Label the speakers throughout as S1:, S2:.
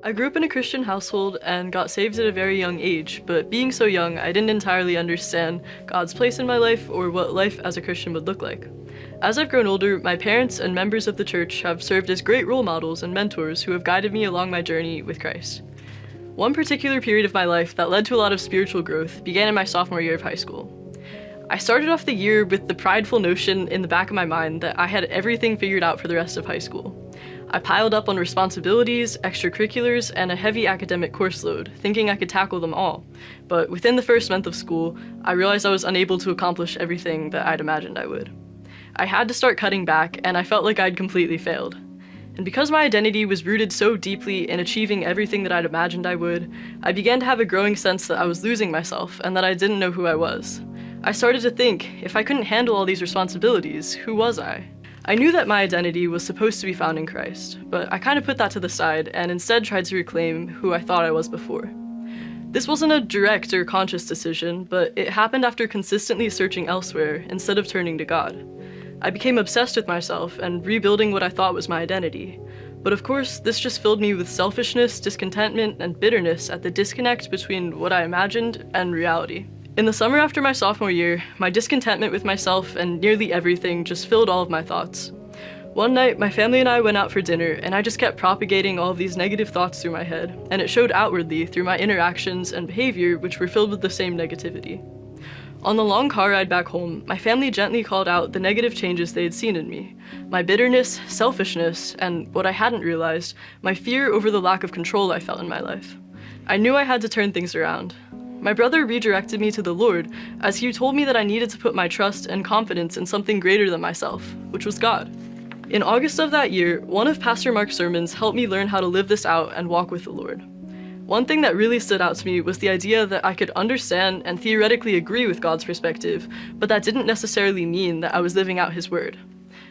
S1: I grew up in a Christian household and got saved at a very young age, but being so young, I didn't entirely understand God's place in my life or what life as a Christian would look like. As I've grown older, my parents and members of the church have served as great role models and mentors who have guided me along my journey with Christ. One particular period of my life that led to a lot of spiritual growth began in my sophomore year of high school. I started off the year with the prideful notion in the back of my mind that I had everything figured out for the rest of high school. I piled up on responsibilities, extracurriculars, and a heavy academic course load, thinking I could tackle them all. But within the first month of school, I realized I was unable to accomplish everything that I'd imagined I would. I had to start cutting back, and I felt like I'd completely failed. And because my identity was rooted so deeply in achieving everything that I'd imagined I would, I began to have a growing sense that I was losing myself and that I didn't know who I was. I started to think, if I couldn't handle all these responsibilities, who was I? I knew that my identity was supposed to be found in Christ, but I kind of put that to the side and instead tried to reclaim who I thought I was before. This wasn't a direct or conscious decision, but it happened after consistently searching elsewhere instead of turning to God. I became obsessed with myself and rebuilding what I thought was my identity. But of course, this just filled me with selfishness, discontentment, and bitterness at the disconnect between what I imagined and reality. In the summer after my sophomore year, my discontentment with myself and nearly everything just filled all of my thoughts. One night, my family and I went out for dinner, and I just kept propagating all of these negative thoughts through my head, and it showed outwardly through my interactions and behavior, which were filled with the same negativity. On the long car ride back home, my family gently called out the negative changes they had seen in me. My bitterness, selfishness, and what I hadn't realized, my fear over the lack of control I felt in my life. I knew I had to turn things around. My brother redirected me to the Lord, as he told me that I needed to put my trust and confidence in something greater than myself, which was God. In August of that year, one of Pastor Mark's sermons helped me learn how to live this out and walk with the Lord. One thing that really stood out to me was the idea that I could understand and theoretically agree with God's perspective, but that didn't necessarily mean that I was living out His word.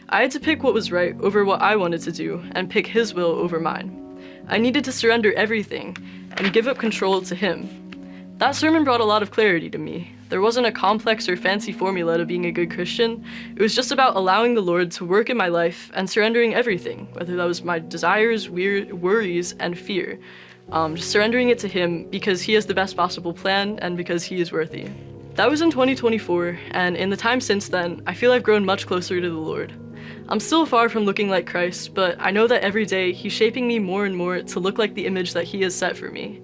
S1: I had to pick what was right over what I wanted to do, and pick His will over mine. I needed to surrender everything and give up control to Him. That sermon brought a lot of clarity to me. There wasn't a complex or fancy formula to being a good Christian. It was just about allowing the Lord to work in my life and surrendering everything, whether that was my desires, worries, and fear. Just surrendering it to Him because He has the best possible plan and because He is worthy. That was in 2024, and in the time since then, I feel I've grown much closer to the Lord. I'm still far from looking like Christ, but I know that every day He's shaping me more and more to look like the image that He has set for me.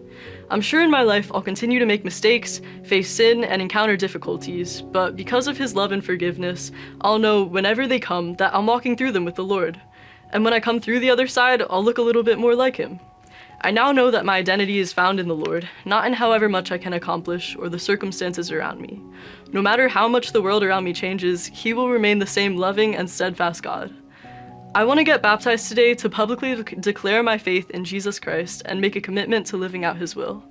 S1: I'm sure in my life I'll continue to make mistakes, face sin, and encounter difficulties, but because of His love and forgiveness, I'll know whenever they come that I'm walking through them with the Lord. And when I come through the other side, I'll look a little bit more like Him. I now know that my identity is found in the Lord, not in however much I can accomplish or the circumstances around me. No matter how much the world around me changes, He will remain the same loving and steadfast God. I want to get baptized today to publicly declare my faith in Jesus Christ and make a commitment to living out His will.